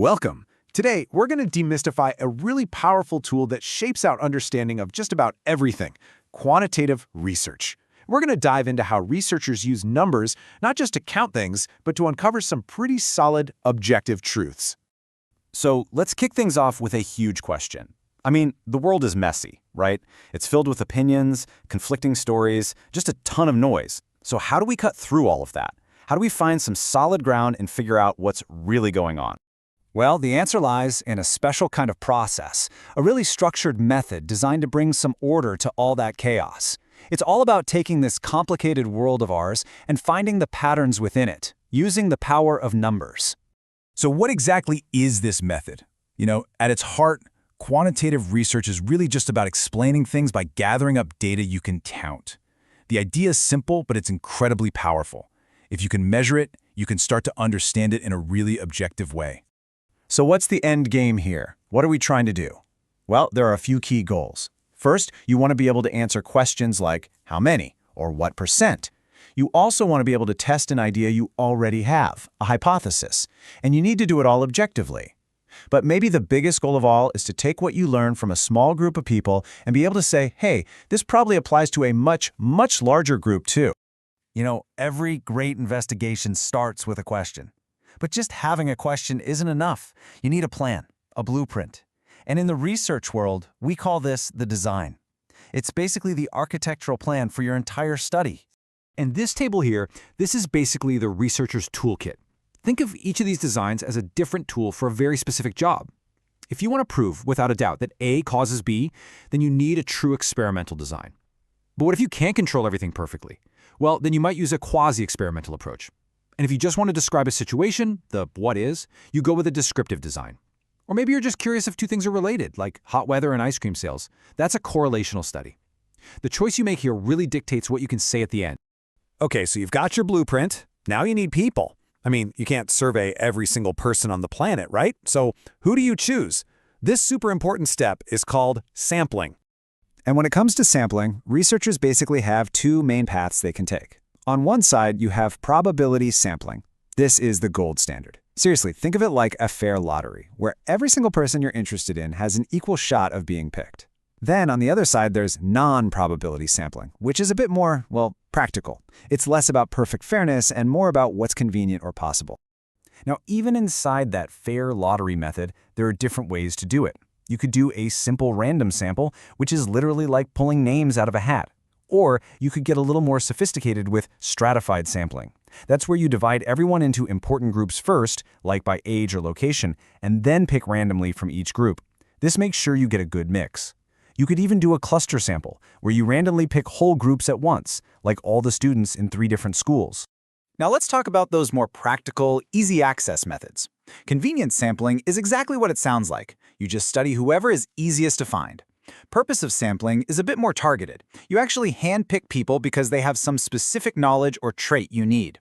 Welcome. Today, we're going to demystify a really powerful tool that shapes our understanding of just about everything, quantitative research. We're going to dive into how researchers use numbers not just to count things, but to uncover some pretty solid, objective truths. So let's kick things off with a huge question. I mean, the world is messy, right? It's filled with opinions, conflicting stories, just a ton of noise. So how do we cut through all of that? How do we find some solid ground and figure out what's really going on? Well, the answer lies in a special kind of process, a really structured method designed to bring some order to all that chaos. It's all about taking this complicated world of ours and finding the patterns within it, using the power of numbers. So what exactly is this method? At its heart, quantitative research is really just about explaining things by gathering up data you can count. The idea is simple, but it's incredibly powerful. If you can measure it, you can start to understand it in a really objective way. So what's the end game here? What are we trying to do? Well, there are a few key goals. First, you want to be able to answer questions like how many or what percent. You also want to be able to test an idea you already have, a hypothesis, and you need to do it all objectively. But maybe the biggest goal of all is to take what you learn from a small group of people and be able to say, hey, this probably applies to a much, much larger group too. Every great investigation starts with a question. But just having a question isn't enough. You need a plan, a blueprint. And in the research world, we call this the design. It's basically the architectural plan for your entire study. And this table here, this is basically the researcher's toolkit. Think of each of these designs as a different tool for a very specific job. If you want to prove, without a doubt, that A causes B, then you need a true experimental design. But what if you can't control everything perfectly? Well, then you might use a quasi-experimental approach. And if you just want to describe a situation, the what is, you go with a descriptive design. Or maybe you're just curious if two things are related, like hot weather and ice cream sales. That's a correlational study. The choice you make here really dictates what you can say at the end. Okay, so you've got your blueprint. Now you need people. I mean, you can't survey every single person on the planet, right? So who do you choose? This super important step is called sampling. And when it comes to sampling, researchers basically have two main paths they can take. On one side, you have probability sampling. This is the gold standard. Seriously, think of it like a fair lottery, where every single person you're interested in has an equal shot of being picked. Then, on the other side, there's non-probability sampling, which is a bit more, practical. It's less about perfect fairness and more about what's convenient or possible. Now, even inside that fair lottery method, there are different ways to do it. You could do a simple random sample, which is literally like pulling names out of a hat. Or you could get a little more sophisticated with stratified sampling. That's where you divide everyone into important groups first, like by age or location, and then pick randomly from each group. This makes sure you get a good mix. You could even do a cluster sample, where you randomly pick whole groups at once, like all the students in 3 different schools. Now let's talk about those more practical, easy access methods. Convenience sampling is exactly what it sounds like. You just study whoever is easiest to find. Purposive sampling is a bit more targeted. You actually handpick people because they have some specific knowledge or trait you need.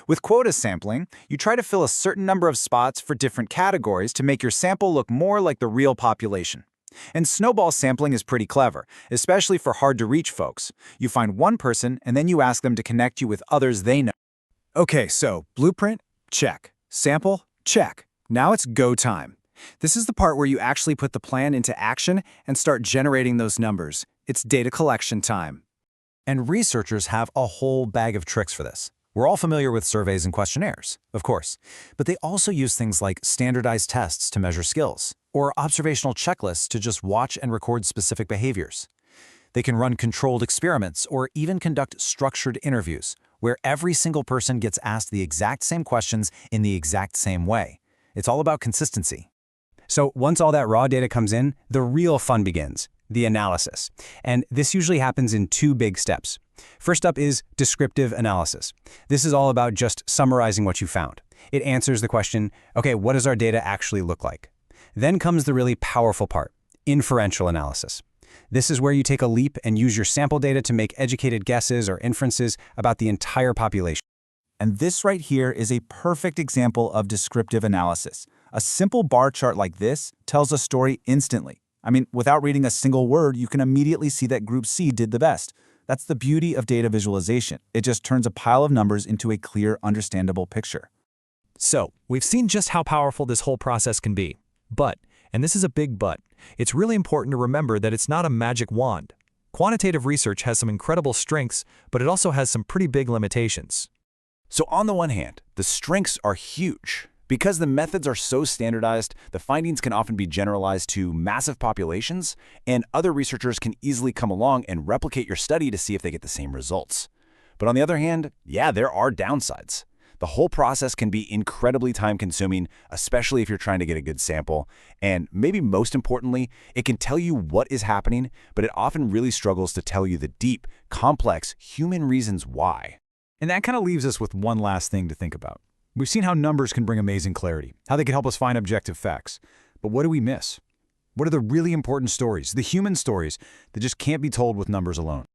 With quota sampling, you try to fill a certain number of spots for different categories to make your sample look more like the real population. And snowball sampling is pretty clever, especially for hard-to-reach folks. You find one person and then you ask them to connect you with others they know. Okay, so blueprint, check. Sample, check. Now it's go time. This is the part where you actually put the plan into action and start generating those numbers. It's data collection time. And researchers have a whole bag of tricks for this. We're all familiar with surveys and questionnaires, of course, but they also use things like standardized tests to measure skills, or observational checklists to just watch and record specific behaviors. They can run controlled experiments or even conduct structured interviews, where every single person gets asked the exact same questions in the exact same way. It's all about consistency. So once all that raw data comes in, the real fun begins, the analysis. And this usually happens in 2 big steps. First up is descriptive analysis. This is all about just summarizing what you found. It answers the question, okay, what does our data actually look like? Then comes the really powerful part, inferential analysis. This is where you take a leap and use your sample data to make educated guesses or inferences about the entire population. And this right here is a perfect example of descriptive analysis. A simple bar chart like this tells a story instantly. I mean, without reading a single word, you can immediately see that Group C did the best. That's the beauty of data visualization. It just turns a pile of numbers into a clear, understandable picture. So, we've seen just how powerful this whole process can be. But, and this is a big but, it's really important to remember that it's not a magic wand. Quantitative research has some incredible strengths, but it also has some pretty big limitations. So on the one hand, the strengths are huge. Because the methods are so standardized, the findings can often be generalized to massive populations, and other researchers can easily come along and replicate your study to see if they get the same results. But on the other hand, yeah, there are downsides. The whole process can be incredibly time-consuming, especially if you're trying to get a good sample. And maybe most importantly, it can tell you what is happening, but it often really struggles to tell you the deep, complex human reasons why. And that kind of leaves us with one last thing to think about. We've seen how numbers can bring amazing clarity, how they can help us find objective facts. But what do we miss? What are the really important stories, the human stories, that just can't be told with numbers alone?